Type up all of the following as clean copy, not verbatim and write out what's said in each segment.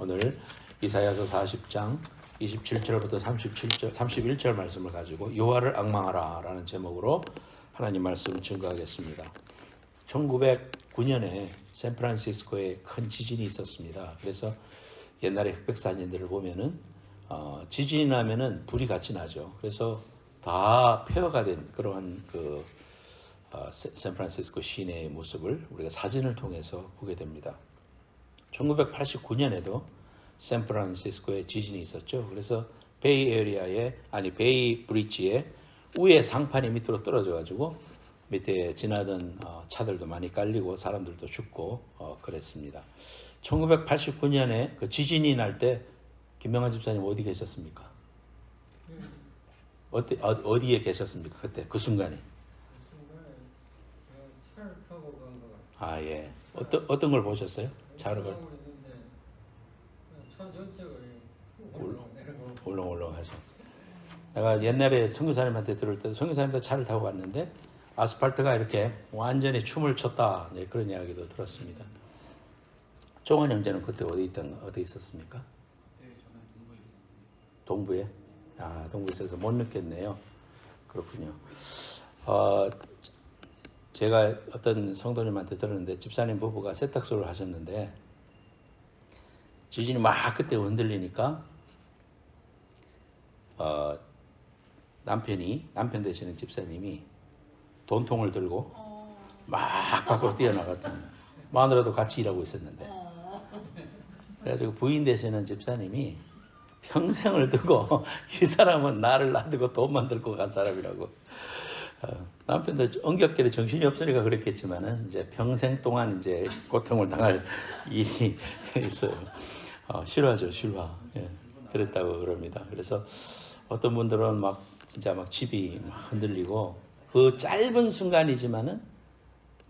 오늘 이사야서 40장 27절부터 31절 말씀을 가지고 여호와를 앙망하라 라는 제목으로 하나님 말씀을 증거하겠습니다. 1909년에 샌프란시스코에 큰 지진이 있었습니다. 그래서 옛날에 흑백 사진들을 보면은 지진이 나면은 불이 같이 나죠. 그래서 다 폐허가 된 그러한 샌프란시스코 시내의 모습을 우리가 사진을 통해서 보게 됩니다. 1989년에도 샌프란시스코에 지진이 있었죠. 그래서 베이 브릿지에 위에 상판이 밑으로 떨어져 가지고 밑에 지나던 차들도 많이 깔리고 사람들도 죽고 그랬습니다. 1989년에 그 지진이 날 때 김명환 집사님 어디 계셨습니까? 어디에 계셨습니까? 그때 그 순간에? 차를 타고 간 것 같아요. 아, 예. 어떤 걸 보셨어요? 차를 차 전체가 울렁울렁하죠. 내가 옛날에 선교사님한테 들을 때도 선교사님도 차를 타고 갔는데 아스팔트가 이렇게 완전히 춤을 췄다, 네, 그런 이야기도 들었습니다. 종원 형제는 그때 어디 있었습니까? 그때 저는 동부에 있었는데. 동부에? 아, 동부에 있어서 못 느꼈네요. 그렇군요. 제가 어떤 성도님한테 들었는데 집사님 부부가 세탁소를 하셨는데 지진이 막 그때 흔들리니까 남편 되시는 집사님이 돈통을 들고 막 밖으로 뛰어나갔더니 마누라도 같이 일하고 있었는데 그래가지고 부인 되시는 집사님이 평생을 두고 이 사람은 나를 놔두고 돈만 들고 간 사람이라고. 남편도 엉겹결에 정신이 없으니까 그랬겠지만은 이제 평생 동안 이제 고통을 당할 일이 있어요. 실화죠, 실화. 예, 그랬다고 그럽니다. 그래서 어떤 분들은 진짜 집이 막 흔들리고 그 짧은 순간이지만은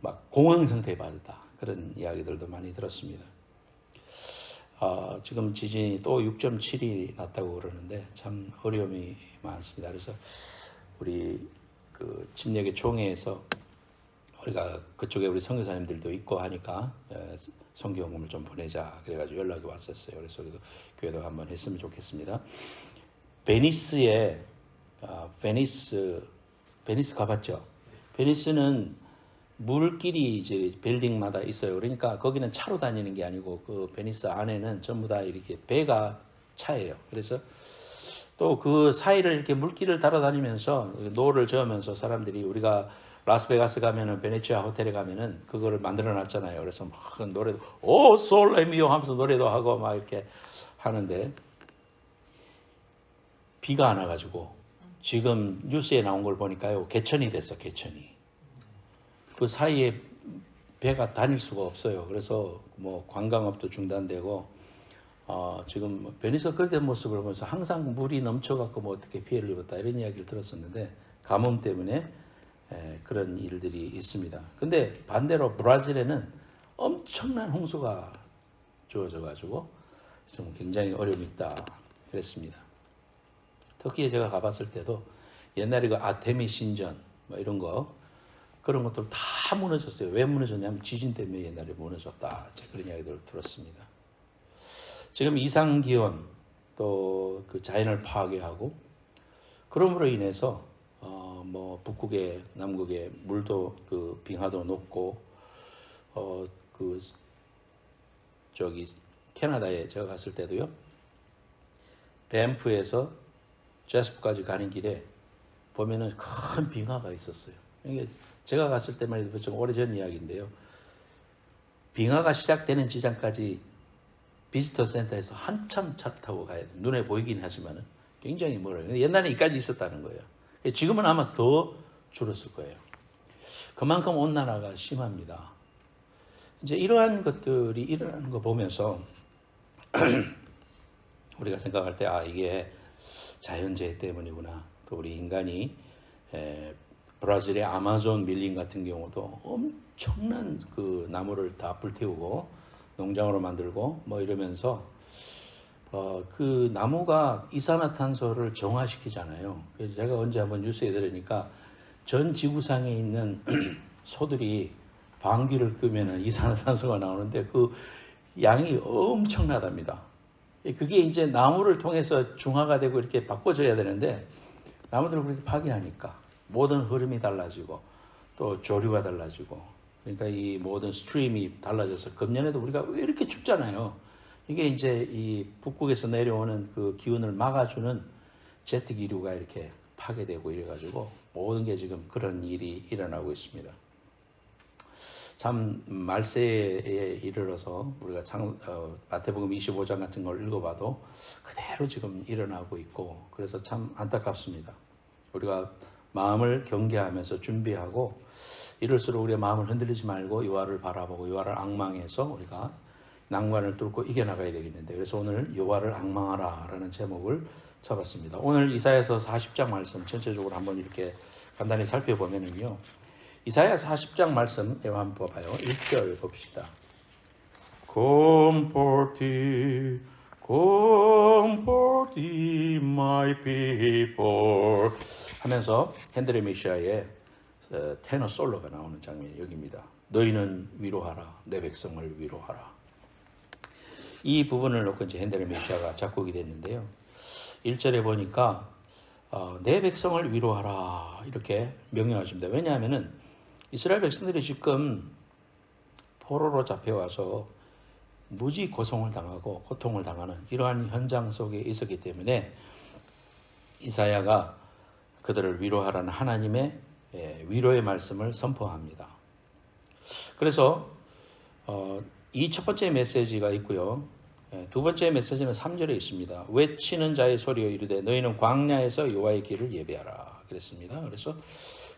막 공황 상태에 빠졌다, 그런 이야기들도 많이 들었습니다. 지금 지진이 또 6.7이 났다고 그러는데 참 어려움이 많습니다. 그래서 우리 그 침례교 총회에서 우리가 그쪽에 우리 선교사님들도 있고 하니까 선교용금을 좀 보내자 그래가지고 연락이 왔었어요. 그래서 우리도 교회도 한번 했으면 좋겠습니다. 베니스 가봤죠? 베니스는 물길이 이제 빌딩마다 있어요. 그러니까 거기는 차로 다니는 게 아니고 그 베니스 안에는 전부 다 이렇게 배가 차예요. 그래서 또 그 사이를 이렇게 물길을 따라다니면서 노를 저으면서 사람들이, 우리가 라스베가스 가면은 베네치아 호텔에 가면은 그거를 만들어 놨잖아요. 그래서 막 노래도 오 솔레미오 하면서 노래도 하고 막 이렇게 하는데 비가 안 와가지고 지금 뉴스에 나온 걸 보니까요, 개천이 됐어. 개천이. 그 사이에 배가 다닐 수가 없어요. 그래서 관광업도 중단되고 지금 베니스 그때 모습을 보면서 항상 물이 넘쳐갖고 어떻게 피해를 입었다 이런 이야기를 들었었는데 가뭄 때문에 그런 일들이 있습니다. 근데 반대로 브라질에는 엄청난 홍수가 주어져가지고 좀 굉장히 어려움이 있다 그랬습니다. 터키에 제가 가봤을 때도 옛날에 그 아테미 신전 이런 거 그런 것들 다 무너졌어요. 왜 무너졌냐면 지진 때문에 옛날에 무너졌다, 그런 이야기들을 들었습니다. 지금 이상기온 또 그 자연을 파괴하고 그럼으로 인해서 북극에 남극에 물도 그 빙하도 높고 캐나다에 제가 갔을 때도요, 밴프에서 제스프까지 가는 길에 보면은 큰 빙하가 있었어요. 이게 제가 갔을 때만 해도 좀 오래전 이야기인데요. 빙하가 시작되는 지점까지 비지터 센터에서 한참 차 타고 가야 돼요. 눈에 보이긴 하지만은 굉장히 멀어요. 옛날에 이까지 있었다는 거예요. 지금은 아마 더 줄었을 거예요. 그만큼 온난화가 심합니다. 이제 이러한 것들이 일어나는 거 보면서 우리가 생각할 때 이게 자연재해 때문이구나. 또 우리 인간이 브라질의 아마존 밀림 같은 경우도 엄청난 그 나무를 다 불태우고 농장으로 만들고 이러면서 그 나무가 이산화탄소를 정화시키잖아요. 그래서 제가 언제 한번 뉴스에 들으니까 전 지구상에 있는 소들이 방귀를 끄면은 이산화탄소가 나오는데 그 양이 엄청나답니다. 그게 이제 나무를 통해서 중화가 되고 이렇게 바꿔져야 되는데 나무들을 그렇게 파괴하니까 모든 흐름이 달라지고 또 조류가 달라지고 그러니까 이 모든 스트림이 달라져서 금년에도 우리가 왜 이렇게 춥잖아요. 이게 이제 이 북극에서 내려오는 그 기운을 막아주는 제트 기류가 이렇게 파괴되고 이래가지고 모든 게 지금 그런 일이 일어나고 있습니다. 참 말세에 이르러서 우리가 마태복음 25장 같은 걸 읽어봐도 그대로 지금 일어나고 있고 그래서 참 안타깝습니다. 우리가 마음을 경계하면서 준비하고 이럴수록 우리의 마음을 흔들리지 말고 여호와를 바라보고 여호와를 앙망해서 우리가 난관을 뚫고 이겨나가야 되겠는데 그래서 오늘 여호와를 앙망하라 라는 제목을 잡았습니다. 오늘 이사야서 40장 말씀 전체적으로 한번 이렇게 간단히 살펴보면은요. 이사야 40장 말씀 한번 봐봐요. 1절 봅시다. Comfort ye my people 하면서 핸드레 메시아의 테너 솔로가 나오는 장면이 여기입니다. 너희는 위로하라. 내 백성을 위로하라. 이 부분을 놓고 이제 핸드레 메시아가 작곡이 됐는데요. 1절에 보니까 내 백성을 위로하라 이렇게 명령하십니다. 왜냐하면은 이스라엘 백성들이 지금 포로로 잡혀와서 무지 고통을 당하고 고통을 당하는 이러한 현장 속에 있었기 때문에 이사야가 그들을 위로하라는 하나님의 위로의 말씀을 선포합니다. 그래서 이 첫 번째 메시지가 있고요. 두 번째 메시지는 3절에 있습니다. 외치는 자의 소리여 이르되 너희는 광야에서 여호와의 길을 예배하라 그랬습니다. 그래서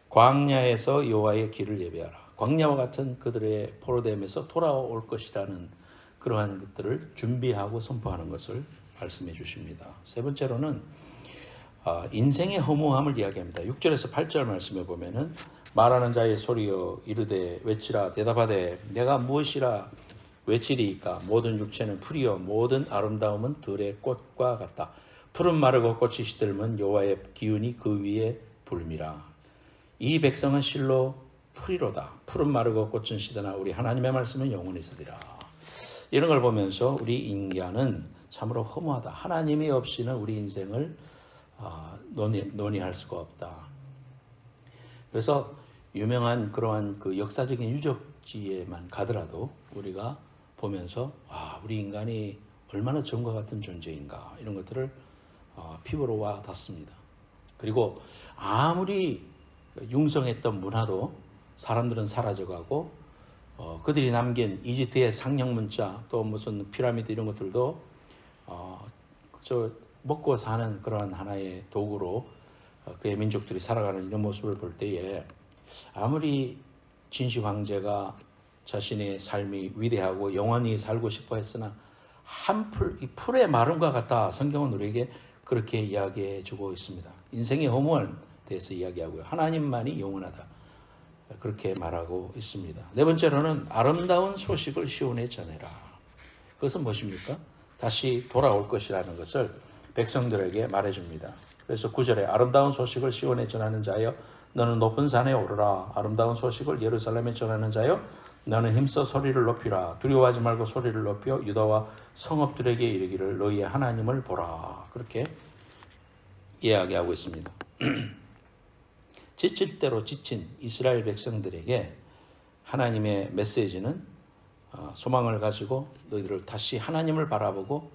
광야에서 여호와의 길을 예배하라. 광야와 같은 그들의 포로됨에서 돌아올 것이라는 그러한 것들을 준비하고 선포하는 것을 말씀해 주십니다. 세 번째로는 인생의 허무함을 이야기합니다. 6절에서 8절 말씀에 보면은 말하는 자의 소리여 이르되 외치라 대답하되 내가 무엇이라 외치리이까 모든 육체는 풀이요 모든 아름다움은 들의 꽃과 같다. 푸른 마르고 꽃이 시들면 여호와의 기운이 그 위에 불미라. 이 백성은 실로 풀이로다. 푸른 마르고 꽃은 시드나 우리 하나님의 말씀은 영원히 있으리라. 이런 걸 보면서 우리 인간은 참으로 허무하다. 하나님이 없이는 우리 인생을 논의할 수가 없다. 그래서 유명한 그러한 그 역사적인 유적지에만 가더라도 우리가 보면서 우리 인간이 얼마나 전과 같은 존재인가 이런 것들을 피부로 와 닿습니다. 그리고 아무리 융성했던 문화도 사람들은 사라져가고 그들이 남긴 이집트의 상형 문자 또 무슨 피라미드 이런 것들도 먹고 사는 그런 하나의 도구로 그의 민족들이 살아가는 이런 모습을 볼 때에 아무리 진시 황제가 자신의 삶이 위대하고 영원히 살고 싶어 했으나 이 풀의 마름과 같다. 성경은 우리에게 그렇게 이야기해 주고 있습니다. 인생의 허무에 대해서 이야기하고요. 하나님만이 영원하다. 그렇게 말하고 있습니다. 네 번째로는 아름다운 소식을 시온에 전해라. 그것은 무엇입니까? 다시 돌아올 것이라는 것을 백성들에게 말해줍니다. 그래서 9절에 아름다운 소식을 시온에 전하는 자여 너는 높은 산에 오르라. 아름다운 소식을 예루살렘에 전하는 자여 너는 힘써 소리를 높이라. 두려워하지 말고 소리를 높여 유다와 성읍들에게 이르기를 너희의 하나님을 보라. 그렇게 이야기하고 있습니다. 지칠 대로 지친 이스라엘 백성들에게 하나님의 메시지는 소망을 가지고 너희들을 다시 하나님을 바라보고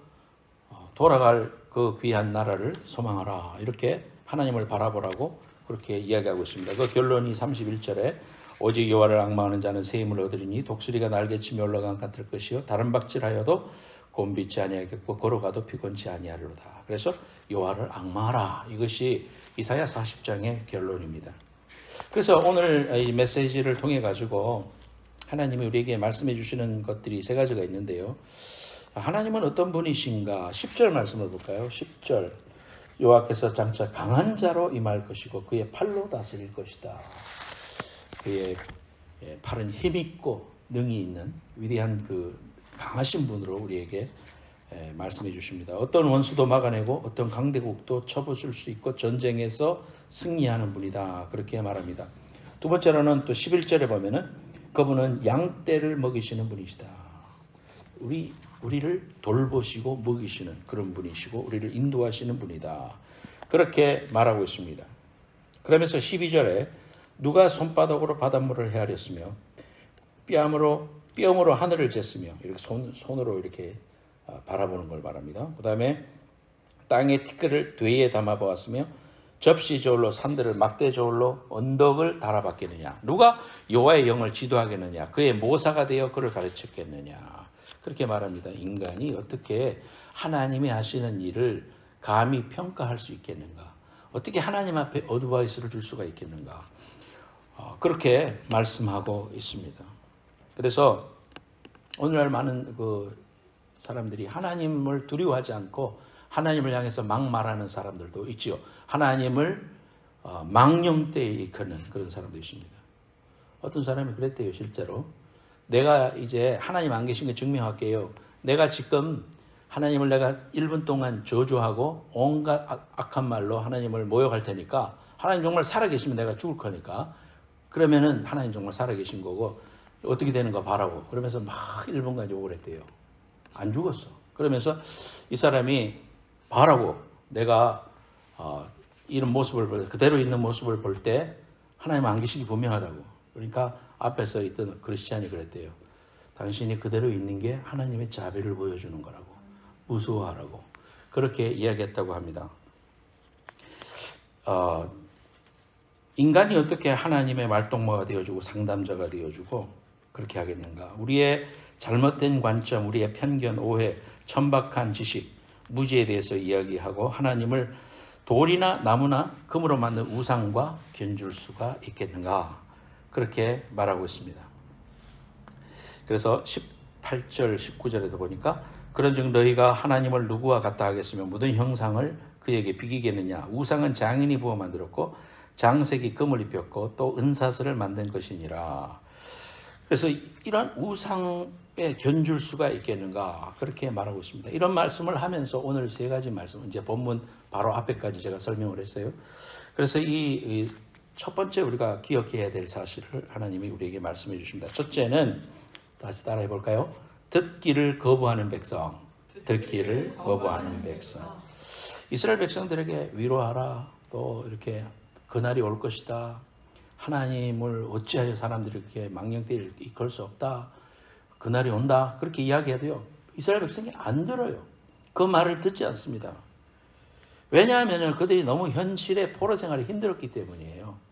돌아갈 그 귀한 나라를 소망하라. 이렇게 하나님을 바라보라고 그렇게 이야기하고 있습니다. 그 결론이 31절에 오직 여호와를 앙망하는 자는 새 힘을 얻으리니 독수리가 날개치며 올라간 같을 것이요 다른 박질하여도 곤비치 아니하겠고 걸어가도 피곤치 아니하리로다. 그래서 여호와를 앙망하라. 이것이 이사야 40장의 결론입니다. 그래서 오늘 이 메시지를 통해 가지고 하나님이 우리에게 말씀해 주시는 것들이 세 가지가 있는데요. 하나님은 어떤 분이신가? 10절 말씀을 볼까요? 10절 여호와께서 장차 강한 자로 임할 것이고 그의 팔로 다스릴 것이다. 그의 팔은 힘있고 능이 있는 위대한 그 강하신 분으로 우리에게 말씀해 주십니다. 어떤 원수도 막아내고 어떤 강대국도 쳐부술 수 있고 전쟁에서 승리하는 분이다. 그렇게 말합니다. 두 번째로는 또 11절에 보면은 그분은 양떼를 먹이시는 분이시다. 우리 우리를 돌보시고 먹이시는 그런 분이시고 우리를 인도하시는 분이다. 그렇게 말하고 있습니다. 그러면서 12절에 누가 손바닥으로 바닷물을 헤아렸으며 뺨으로 하늘을 쟀으며 이렇게 손으로 이렇게 바라보는 걸 말합니다. 그 다음에 땅의 티끌을 되에 담아 보았으며 접시 저울로 산들을 막대 저울로 언덕을 달아봤겠느냐. 누가 여호와의 영을 지도하겠느냐. 그의 모사가 되어 그를 가르쳤겠느냐. 그렇게 말합니다. 인간이 어떻게 하나님이 하시는 일을 감히 평가할 수 있겠는가. 어떻게 하나님 앞에 어드바이스를 줄 수가 있겠는가. 그렇게 말씀하고 있습니다. 그래서 오늘날 많은 그 사람들이 하나님을 두려워하지 않고 하나님을 향해서 막 말하는 사람들도 있지요. 하나님을 망령되이 이끄는 그런 사람도 있습니다. 어떤 사람이 그랬대요. 실제로. 내가 이제 하나님 안 계신 거 증명할게요. 내가 지금 하나님을 내가 1분 동안 저주하고 온갖 악한 말로 하나님을 모욕할 테니까 하나님 정말 살아계시면 내가 죽을 거니까 그러면은 하나님 정말 살아계신 거고 어떻게 되는 거 봐라고. 그러면서 막 1분간 욕을 했대요. 안 죽었어. 그러면서 이 사람이 봐라고. 내가 이런 모습을 볼 때, 그대로 있는 모습을 볼 때 하나님 안 계시기 분명하다고. 그러니까 앞에서 있던 크리스찬이 그랬대요. 당신이 그대로 있는 게 하나님의 자비를 보여주는 거라고. 무서워하라고. 그렇게 이야기했다고 합니다. 인간이 어떻게 하나님의 말동무가 되어주고 상담자가 되어주고 그렇게 하겠는가. 우리의 잘못된 관점, 우리의 편견, 오해, 천박한 지식, 무지에 대해서 이야기하고 하나님을 돌이나 나무나 금으로 만든 우상과 견줄 수가 있겠는가. 그렇게 말하고 있습니다. 그래서 18절, 19절에도 보니까 그런즉 너희가 하나님을 누구와 같다 하겠으며 모든 형상을 그에게 비기겠느냐. 우상은 장인이 부어 만들었고 장색이 금을 입혔고 또 은사슬을 만든 것이니라. 그래서 이런 우상에 견줄 수가 있겠는가 그렇게 말하고 있습니다. 이런 말씀을 하면서 오늘 세 가지 말씀, 이제 본문 바로 앞에까지 제가 설명을 했어요. 그래서 이 첫 번째 우리가 기억해야 될 사실을 하나님이 우리에게 말씀해 주십니다. 첫째는 다시 따라해 볼까요? 듣기를 거부하는 백성. 듣기를 거부하는 백성. 이스라엘 백성들에게 위로하라. 또 이렇게 그날이 올 것이다. 하나님을 어찌하여 사람들이 이렇게 망령되이 이끌 수 없다. 그날이 온다. 그렇게 이야기해도요. 이스라엘 백성이 안 들어요. 그 말을 듣지 않습니다. 왜냐하면 그들이 너무 현실의 포로 생활이 힘들었기 때문이에요.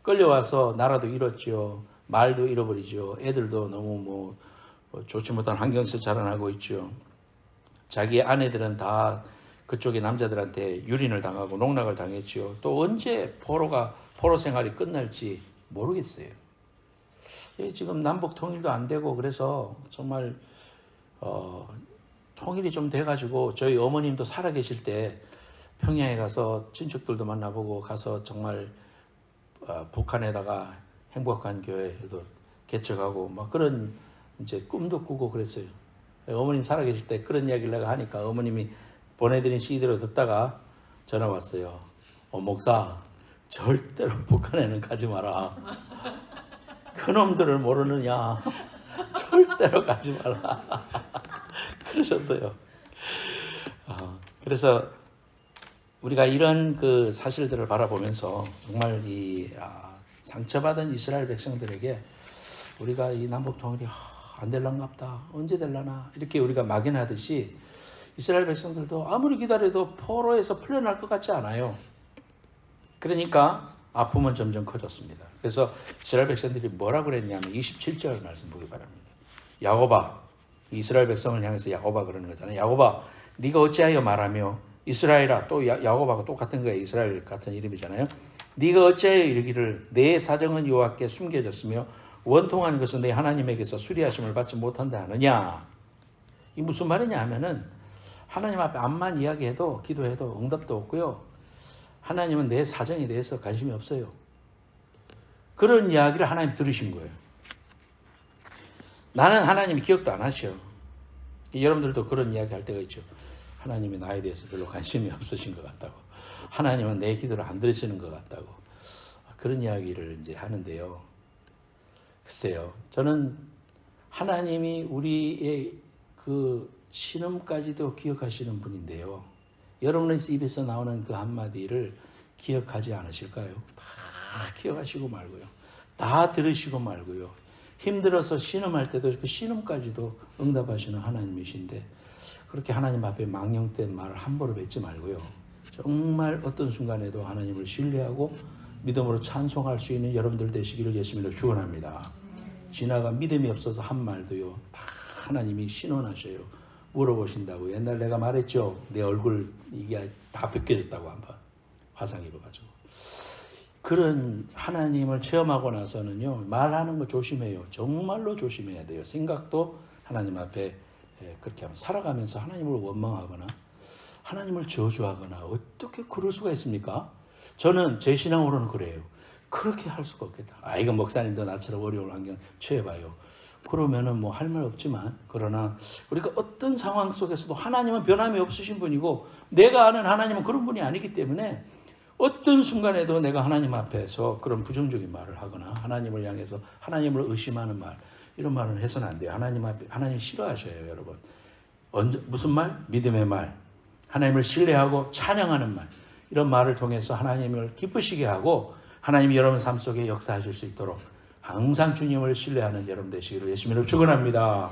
끌려와서 나라도 잃었죠. 말도 잃어버리죠. 애들도 너무 좋지 못한 환경에서 자라나고 있죠. 자기 아내들은 다 그쪽의 남자들한테 유린을 당하고 농락을 당했죠. 또 언제 포로 생활이 끝날지 모르겠어요. 지금 남북 통일도 안 되고 그래서 정말 통일이 좀 돼가지고 저희 어머님도 살아계실 때 평양에 가서 친척들도 만나보고 가서 정말 북한에다가 행복한 교회도 개척하고 막 그런 이제 꿈도 꾸고 그랬어요. 어머님 살아계실 때 그런 이야기를 내가 하니까 어머님이 보내드린 CD로 듣다가 전화 왔어요. 목사 절대로 북한에는 가지 마라. 그놈들을 모르느냐. 절대로 가지 마라. 그러셨어요. 그래서 우리가 이런 그 사실들을 바라보면서 정말 이 상처받은 이스라엘 백성들에게 우리가 이 남북 통일이 안 될란갑다. 언제 될라나. 이렇게 우리가 막연하듯이 이스라엘 백성들도 아무리 기다려도 포로에서 풀려날 것 같지 않아요. 그러니까 아픔은 점점 커졌습니다. 그래서 이스라엘 백성들이 뭐라고 그랬냐면 27절 말씀 보기 바랍니다. 야곱아, 이스라엘 백성을 향해서 야곱아 그러는 거잖아요. 야곱아, 네가 어찌하여 말하며 이스라엘아, 또 야곱하고 똑같은 거예요. 이스라엘 같은 이름이잖아요. 네가 어찌하여 이르기를 내 사정은 여호와께 숨겨졌으며 원통한 것은 내 하나님에게서 수리하심을 받지 못한다 하느냐. 이 무슨 말이냐 하면은 하나님 앞에 암만 이야기해도 기도해도 응답도 없고요. 하나님은 내 사정에 대해서 관심이 없어요. 그런 이야기를 하나님 들으신 거예요. 나는 하나님이 기억도 안 하셔. 여러분들도 그런 이야기 할 때가 있죠. 하나님이 나에 대해서 별로 관심이 없으신 것 같다고. 하나님은 내 기도를 안 들으시는 것 같다고. 그런 이야기를 이제 하는데요. 글쎄요. 저는 하나님이 우리의 그 신음까지도 기억하시는 분인데요. 여러분의 입에서 나오는 그 한마디를 기억하지 않으실까요? 다 기억하시고 말고요. 다 들으시고 말고요. 힘들어서 신음할 때도 그 신음까지도 응답하시는 하나님이신데 그렇게 하나님 앞에 망령된 말을 함부로 뱉지 말고요. 정말 어떤 순간에도 하나님을 신뢰하고 믿음으로 찬송할 수 있는 여러분들 되시기를 예수님으로 축원합니다. 지나간 믿음이 없어서 한 말도요. 다 하나님이 신원하셔요. 물어보신다고. 옛날 내가 말했죠. 내 얼굴 이게 다 벗겨졌다고 한번 화상 입어가지고. 그런 하나님을 체험하고 나서는요. 말하는 거 조심해요. 정말로 조심해야 돼요. 생각도 하나님 앞에 그렇게 하면 살아가면서 하나님을 원망하거나 하나님을 저주하거나 어떻게 그럴 수가 있습니까? 저는 제 신앙으로는 그래요. 그렇게 할 수가 없겠다. 이거 목사님도 나처럼 어려운 환경 처해봐요. 그러면은 뭐 할 말 없지만 그러나 우리가 어떤 상황 속에서도 하나님은 변함이 없으신 분이고 내가 아는 하나님은 그런 분이 아니기 때문에 어떤 순간에도 내가 하나님 앞에서 그런 부정적인 말을 하거나 하나님을 향해서 하나님을 의심하는 말 이런 말을 해서는 안 돼요. 하나님 앞에 하나님 싫어하셔요, 여러분. 무슨 말? 믿음의 말. 하나님을 신뢰하고 찬양하는 말. 이런 말을 통해서 하나님을 기쁘시게 하고 하나님이 여러분 삶 속에 역사하실 수 있도록 항상 주님을 신뢰하는 여러분 되시기를 예수님으로 축원합니다.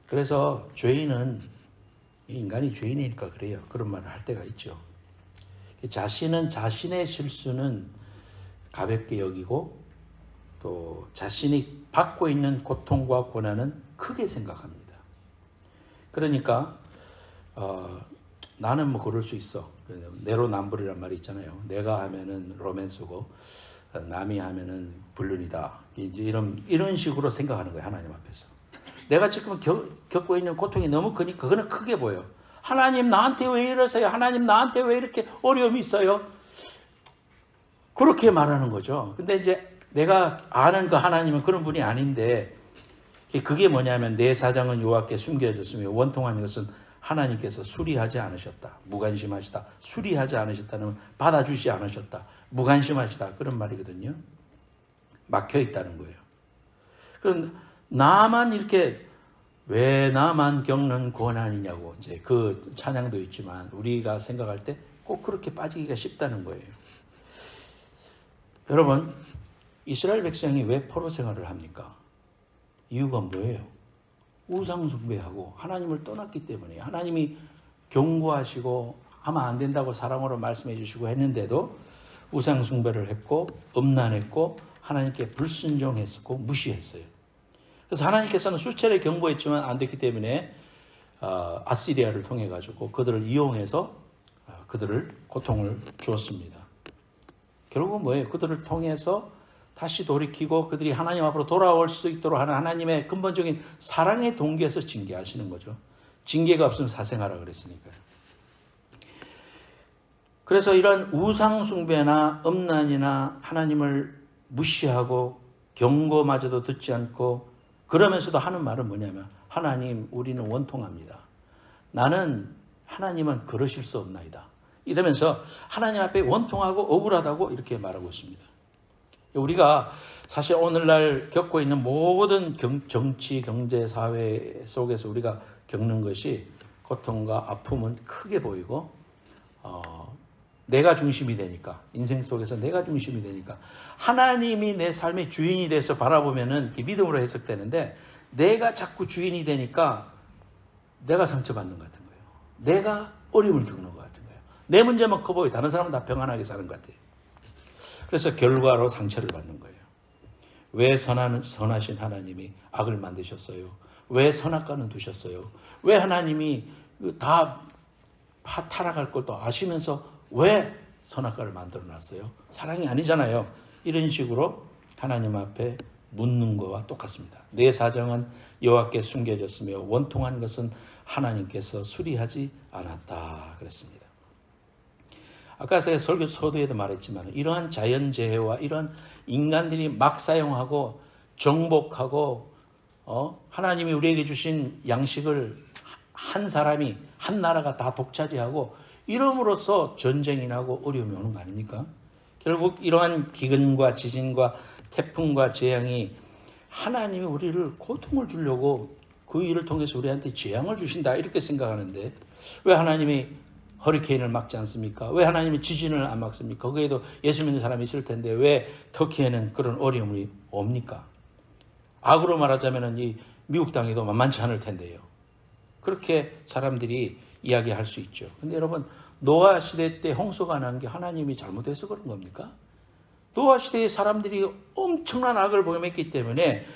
그래서 죄인은 인간이 죄인이니까 그래요. 그런 말을 할 때가 있죠. 자신은 자신의 실수는 가볍게 여기고 또 자신이 받고 있는 고통과 고난은 크게 생각합니다. 그러니까 나는 뭐 그럴 수 있어. 내로남불이란 말이 있잖아요. 내가 하면은 로맨스고 남이 하면은 불륜이다. 이제 이런 식으로 생각하는 거예요. 하나님 앞에서. 내가 지금 겪고 있는 고통이 너무 크니까 그거는 크게 보여. 하나님 나한테 왜 이러세요? 하나님 나한테 왜 이렇게 어려움이 있어요? 그렇게 말하는 거죠. 근데 이제 내가 아는 그 하나님은 그런 분이 아닌데 그게 뭐냐면 내 사정은 여호와께 숨겨졌으며 원통한 것은 하나님께서 수리하지 않으셨다. 무관심하시다. 수리하지 않으셨다는 받아주지 않으셨다. 무관심하시다. 그런 말이거든요. 막혀있다는 거예요. 그럼 나만 이렇게 왜 나만 겪는 고난이냐고 이제 그 찬양도 있지만 우리가 생각할 때 꼭 그렇게 빠지기가 쉽다는 거예요. 여러분 이스라엘 백성이 왜 포로 생활을 합니까? 이유가 뭐예요? 우상 숭배하고 하나님을 떠났기 때문에 하나님이 경고하시고 하면 안 된다고 사랑으로 말씀해 주시고 했는데도 우상 숭배를 했고 음란했고 하나님께 불순종했고 무시했어요. 그래서 하나님께서는 수차례 경고했지만 안 됐기 때문에 아시리아를 통해 가지고 그들을 이용해서 그들을 고통을 주었습니다. 결국은 뭐예요? 그들을 통해서 다시 돌이키고 그들이 하나님 앞으로 돌아올 수 있도록 하는 하나님의 근본적인 사랑의 동기에서 징계하시는 거죠. 징계가 없으면 사생하라 그랬으니까요. 그래서 이런 우상 숭배나 음란이나 하나님을 무시하고 경고마저도 듣지 않고 그러면서도 하는 말은 뭐냐면 하나님 우리는 원통합니다. 나는 하나님은 그러실 수 없나이다. 이러면서 하나님 앞에 원통하고 억울하다고 이렇게 말하고 있습니다. 우리가 사실 오늘날 겪고 있는 모든 정치, 경제, 사회 속에서 우리가 겪는 것이 고통과 아픔은 크게 보이고 내가 중심이 되니까 인생 속에서 내가 중심이 되니까 하나님이 내 삶의 주인이 돼서 바라보면은 믿음으로 해석되는데 내가 자꾸 주인이 되니까 내가 상처받는 것 같은 거예요. 내가 어려움을 겪는 것 같은 거예요. 내 문제만 커 보여. 다른 사람은 다 평안하게 사는 것 같아요. 그래서 결과로 상처를 받는 거예요. 왜 선하신 하나님이 악을 만드셨어요? 왜 선악과는 두셨어요? 왜 하나님이 다 타락할 것도 아시면서 왜 선악과를 만들어놨어요? 사랑이 아니잖아요. 이런 식으로 하나님 앞에 묻는 것과 똑같습니다. 내 사정은 여호와께 숨겨졌으며 원통한 것은 하나님께서 수리하지 않았다 그랬습니다. 아까 제가 설교 서두에도 말했지만 이러한 자연재해와 이러한 인간들이 막 사용하고 정복하고 하나님이 우리에게 주신 양식을 한 사람이 한 나라가 다 독차지하고 이름으로써 전쟁이 나고 어려움이 오는 거 아닙니까? 결국 이러한 기근과 지진과 태풍과 재앙이 하나님이 우리를 고통을 주려고 그 일을 통해서 우리한테 재앙을 주신다 이렇게 생각하는데 왜 하나님이 허리케인을 막지 않습니까? 왜 하나님이 지진을 안 막습니까? 거기에도 예수 믿는 사람이 있을 텐데 왜 터키에는 그런 어려움이 옵니까? 악으로 말하자면 이 미국 땅에도 만만치 않을 텐데요. 그렇게 사람들이 이야기할 수 있죠. 근데 여러분 노아 시대 때 홍수가 난 게 하나님이 잘못해서 그런 겁니까? 노아 시대에 사람들이 엄청난 악을 범했기 때문에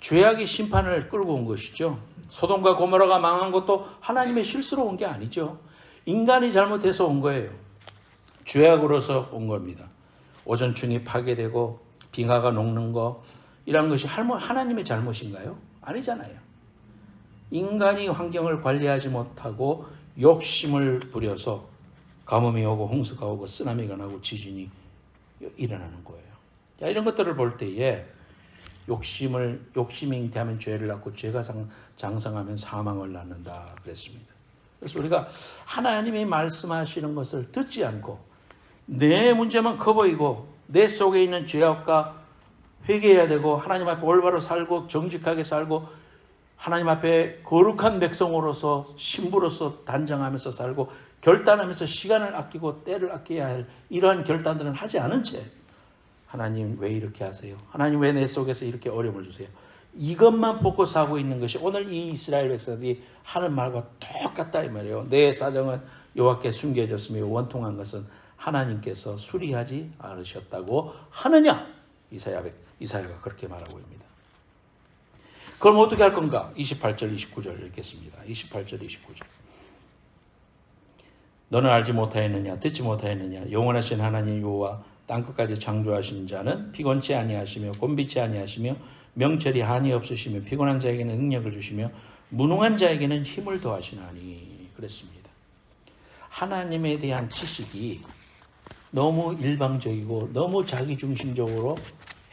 죄악의 심판을 끌고 온 것이죠. 소돔과 고모라가 망한 것도 하나님의 실수로 온 게 아니죠. 인간이 잘못해서 온 거예요. 죄악으로서 온 겁니다. 오존층이 파괴되고 빙하가 녹는 거 이런 것이 하나님의 잘못인가요? 아니잖아요. 인간이 환경을 관리하지 못하고 욕심을 부려서 가뭄이 오고 홍수가 오고 쓰나미가 나고 지진이 일어나는 거예요. 자, 이런 것들을 볼 때에 욕심이 잉태하면 죄를 낳고 죄가 장성하면 사망을 낳는다 그랬습니다. 그래서 우리가 하나님이 말씀하시는 것을 듣지 않고 내 문제만 커 보이고 내 속에 있는 죄악과 회개해야 되고 하나님 앞에 올바로 살고 정직하게 살고 하나님 앞에 거룩한 백성으로서 신부로서 단장하면서 살고 결단하면서 시간을 아끼고 때를 아껴야 할 이러한 결단들은 하지 않은 채 하나님 왜 이렇게 하세요? 하나님 왜 내 속에서 이렇게 어려움을 주세요? 이것만 포커스하고 있는 것이 오늘 이 이스라엘 백성들이 하는 말과 똑같다 이 말이에요. 내 사정은 여호와께 숨겨졌으며 원통한 것은 하나님께서 수리하지 않으셨다고 하느냐? 이사야가 그렇게 말하고 있습니다. 그럼 어떻게 할 건가? 28절 29절 읽겠습니다. 28절 29절. 너는 알지 못하였느냐? 듣지 못하였느냐? 영원하신 하나님 여호와 땅끝까지 창조하신 자는 피곤치 아니하시며 곤비치 아니하시며 명철이 한이 없으시며 피곤한 자에게는 능력을 주시며 무능한 자에게는 힘을 더하시나니 그랬습니다. 하나님에 대한 지식이 너무 일방적이고 너무 자기중심적으로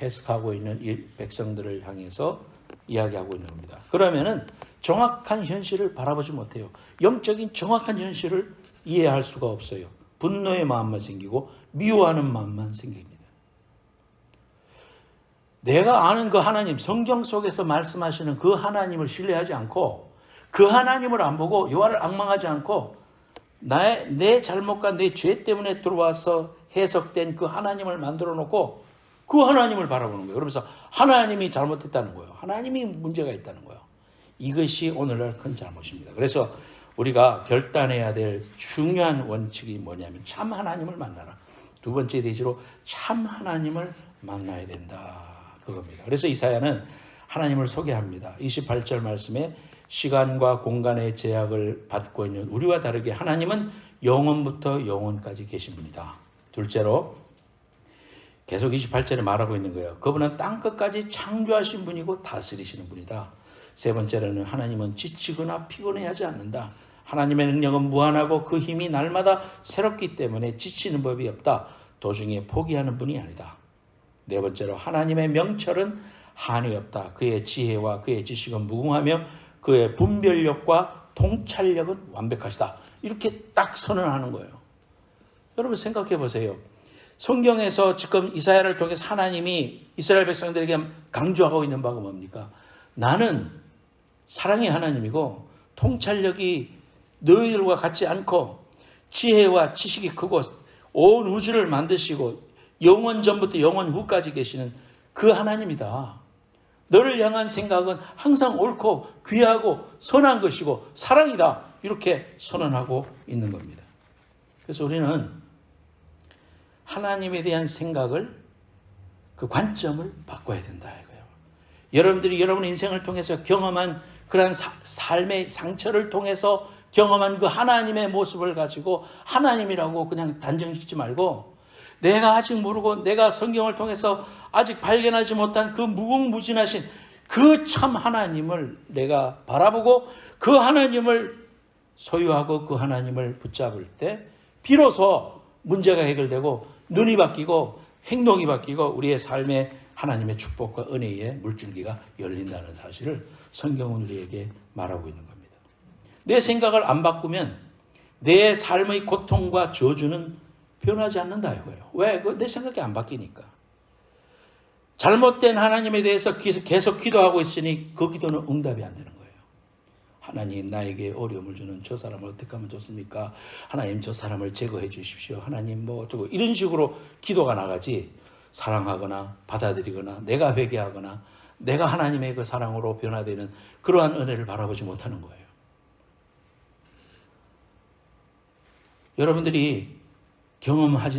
해석하고 있는 백성들을 향해서 이야기하고 있는 겁니다. 그러면은 정확한 현실을 바라보지 못해요. 영적인 정확한 현실을 이해할 수가 없어요. 분노의 마음만 생기고 미워하는 마음만 생깁니다. 내가 아는 그 하나님, 성경 속에서 말씀하시는 그 하나님을 신뢰하지 않고 그 하나님을 안 보고 여호와를 앙망하지 않고 내 잘못과 내 죄 때문에 들어와서 해석된 그 하나님을 만들어 놓고 그 하나님을 바라보는 거예요. 그러면서 하나님이 잘못했다는 거예요. 하나님이 문제가 있다는 거예요. 이것이 오늘날 큰 잘못입니다. 그래서 우리가 결단해야 될 중요한 원칙이 뭐냐면 참 하나님을 만나라. 두 번째 대지로 참 하나님을 만나야 된다. 그겁니다. 그래서 이사야는 하나님을 소개합니다. 28절 말씀에 시간과 공간의 제약을 받고 있는 우리와 다르게 하나님은 영원부터 영원까지 계신 분이다. 둘째로 계속 28절에 말하고 있는 거예요. 그분은 땅끝까지 창조하신 분이고 다스리시는 분이다. 세 번째로는 하나님은 지치거나 피곤해하지 않는다. 하나님의 능력은 무한하고 그 힘이 날마다 새롭기 때문에 지치는 법이 없다. 도중에 포기하는 분이 아니다. 네 번째로 하나님의 명철은 한이 없다. 그의 지혜와 그의 지식은 무궁하며 그의 분별력과 통찰력은 완벽하시다. 이렇게 딱 선언하는 거예요. 여러분 생각해 보세요. 성경에서 지금 이사야를 통해서 하나님이 이스라엘 백성들에게 강조하고 있는 바가 뭡니까? 나는 사랑의 하나님이고 통찰력이 너희들과 같지 않고 지혜와 지식이 크고 온 우주를 만드시고 영원 전부터 영원 후까지 계시는 그 하나님이다. 너를 향한 생각은 항상 옳고 귀하고 선한 것이고 사랑이다. 이렇게 선언하고 있는 겁니다. 그래서 우리는 하나님에 대한 생각을 그 관점을 바꿔야 된다 이거예요. 여러분들이 여러분의 인생을 통해서 경험한 그러한 삶의 상처를 통해서 경험한 그 하나님의 모습을 가지고 하나님이라고 그냥 단정짓지 말고 내가 아직 모르고 내가 성경을 통해서 아직 발견하지 못한 그 무궁무진하신 그 참 하나님을 내가 바라보고 그 하나님을 소유하고 그 하나님을 붙잡을 때 비로소 문제가 해결되고 눈이 바뀌고 행동이 바뀌고 우리의 삶에 하나님의 축복과 은혜의 물줄기가 열린다는 사실을 성경은 우리에게 말하고 있는 겁니다. 내 생각을 안 바꾸면 내 삶의 고통과 저주는 변하지 않는다 이거예요. 왜? 내 생각이 안 바뀌니까. 잘못된 하나님에 대해서 계속 기도하고 있으니 그 기도는 응답이 안 되는 거예요. 하나님, 나에게 어려움을 주는 저 사람을 어떻게 하면 좋습니까? 하나님, 저 사람을 제거해 주십시오. 하나님, 뭐 어쩌고 이런 식으로 기도가 나가지, 사랑하거나 받아들이거나 내가 회개하거나 내가 하나님의 그 사랑으로 변화되는 그러한 은혜를 바라보지 못하는 거예요. 여러분들이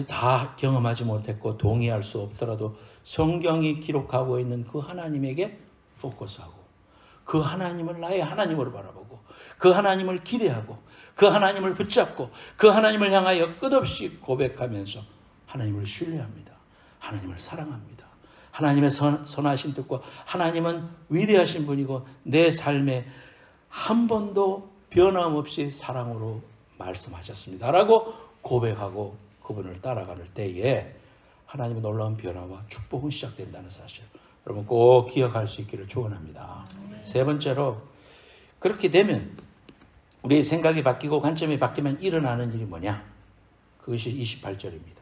다 경험하지 못했고 동의할 수 없더라도 성경이 기록하고 있는 그 하나님에게 포커스하고 그 하나님을 나의 하나님으로 바라보고 그 하나님을 기대하고 그 하나님을 붙잡고 그 하나님을 향하여 끝없이 고백하면서 하나님을 신뢰합니다. 하나님을 사랑합니다. 하나님의 선하신 뜻과 하나님은 위대하신 분이고 내 삶에 한 번도 변함없이 사랑으로 말씀하셨습니다. 라고 고백하고 그분을 따라가는 때에 하나님의 놀라운 변화와 축복은 시작된다는 사실. 여러분 꼭 기억할 수 있기를 축원합니다. 세 번째로 그렇게 되면 우리의 생각이 바뀌고 관점이 바뀌면 일어나는 일이 뭐냐? 그것이 28절입니다.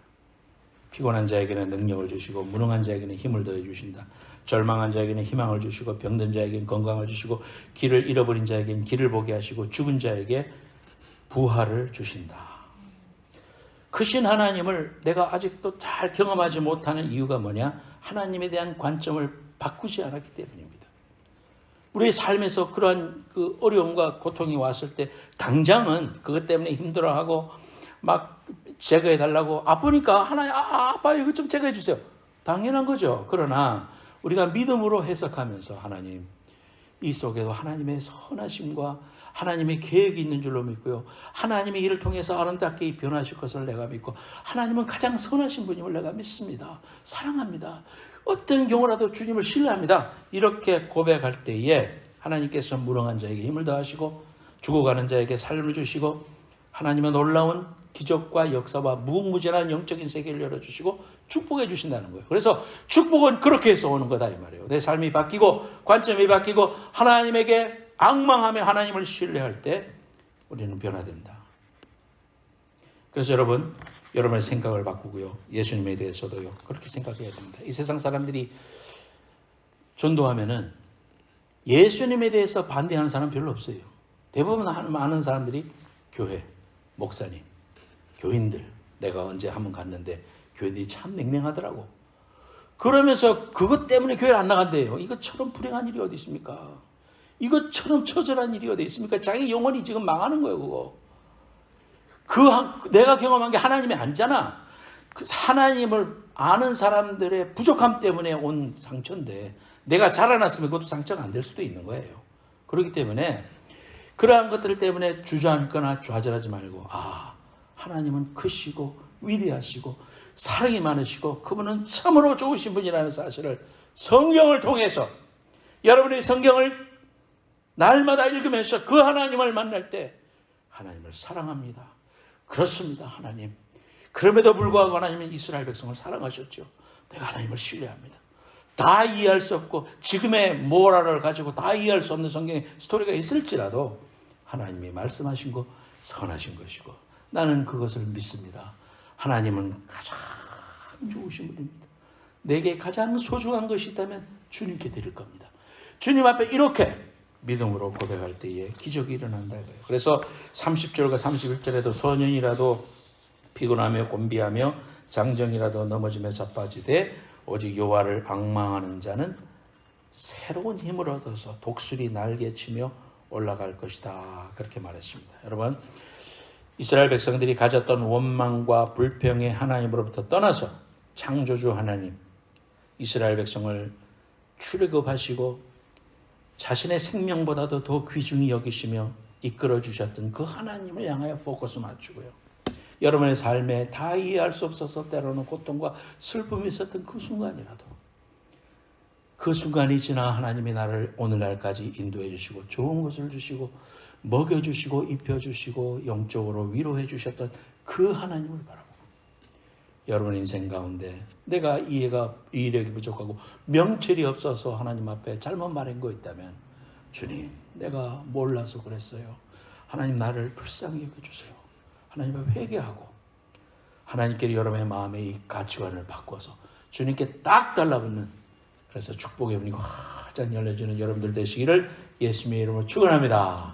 피곤한 자에게는 능력을 주시고 무능한 자에게는 힘을 더해 주신다. 절망한 자에게는 희망을 주시고 병든 자에게는 건강을 주시고 길을 잃어버린 자에게는 길을 보게 하시고 죽은 자에게 부활을 주신다. 크신 하나님을 내가 아직도 잘 경험하지 못하는 이유가 뭐냐? 하나님에 대한 관점을 바꾸지 않았기 때문입니다. 우리의 삶에서 그러한 그 어려움과 고통이 왔을 때 당장은 그것 때문에 힘들어하고 막 제거해달라고 아프니까 하나님 아빠 이것 좀 제거해 주세요. 당연한 거죠. 그러나 우리가 믿음으로 해석하면서 하나님 이 속에도 하나님의 선하심과 하나님의 계획이 있는 줄로 믿고요. 하나님이 이를 통해서 아름답게 변화하실 것을 내가 믿고 하나님은 가장 선하신 분임을 내가 믿습니다. 사랑합니다. 어떤 경우라도 주님을 신뢰합니다. 이렇게 고백할 때에 하나님께서 무능한 자에게 힘을 더하시고 죽어가는 자에게 삶을 주시고 하나님의 놀라운 기적과 역사와 무궁무진한 영적인 세계를 열어주시고 축복해 주신다는 거예요. 그래서 축복은 그렇게 해서 오는 거다 이 말이에요. 내 삶이 바뀌고 관점이 바뀌고 하나님에게 앙망하며 하나님을 신뢰할 때 우리는 변화된다. 그래서 여러분의 생각을 바꾸고요. 예수님에 대해서도요. 그렇게 생각해야 됩니다. 이 세상 사람들이 전도하면은 예수님에 대해서 반대하는 사람 별로 없어요. 대부분 많은 사람들이 교회, 목사님, 교인들, 내가 언제 한번 갔는데 교인들이 참 냉랭하더라고. 그러면서 그것 때문에 교회를 안 나간대요. 이것처럼 불행한 일이 어디 있습니까? 이것처럼 처절한 일이 어디 있습니까? 자기 영혼이 지금 망하는 거예요, 그거. 내가 경험한 게 하나님이 아니잖아. 하나님을 아는 사람들의 부족함 때문에 온 상처인데 내가 자라났으면 그것도 상처가 안 될 수도 있는 거예요. 그렇기 때문에 그러한 것들 때문에 주저앉거나 좌절하지 말고 하나님은 크시고 위대하시고 사랑이 많으시고 그분은 참으로 좋으신 분이라는 사실을 성경을 통해서 여러분의 성경을 날마다 읽으면서 그 하나님을 만날 때 하나님을 사랑합니다. 그렇습니다. 하나님. 그럼에도 불구하고 하나님은 이스라엘 백성을 사랑하셨죠. 내가 하나님을 신뢰합니다. 다 이해할 수 없고 지금의 모랄을 가지고 다 이해할 수 없는 성경의 스토리가 있을지라도 하나님이 말씀하신 거 선하신 것이고 나는 그것을 믿습니다. 하나님은 가장 좋으신 분입니다. 내게 가장 소중한 것이 있다면 주님께 드릴 겁니다. 주님 앞에 이렇게 믿음으로 고백할 때에 기적이 일어난다 이거예요. 그래서 30절과 31절에도 소년이라도 피곤하며 곤비하며 장정이라도 넘어지며 자빠지되 오직 여호와를 앙망하는 자는 새로운 힘을 얻어서 독수리 날개치며 올라갈 것이다. 그렇게 말했습니다. 여러분, 이스라엘 백성들이 가졌던 원망과 불평의 하나님으로부터 떠나서 창조주 하나님, 이스라엘 백성을 출애굽하시고 자신의 생명보다도 더 귀중히 여기시며 이끌어 주셨던 그 하나님을 향하여 포커스 맞추고요. 여러분의 삶에 다 이해할 수 없어서 때로는 고통과 슬픔이 있었던 그 순간이라도 그 순간이 지나 하나님이 나를 오늘날까지 인도해 주시고 좋은 것을 주시고 먹여주시고 입혀주시고 영적으로 위로해 주셨던 그 하나님을 바라보고 여러분 인생 가운데 내가 이해력이 부족하고 명철이 없어서 하나님 앞에 잘못 말한 거 있다면 주님 내가 몰라서 그랬어요. 하나님 나를 불쌍히 여겨주세요. 하나님 앞에 회개하고 하나님께 여러분의 마음의 이 가치관을 바꿔서 주님께 딱 달라붙는 그래서 축복의 문이 활짝 열려지는 여러분들 되시기를 예수님의 이름으로 축원합니다.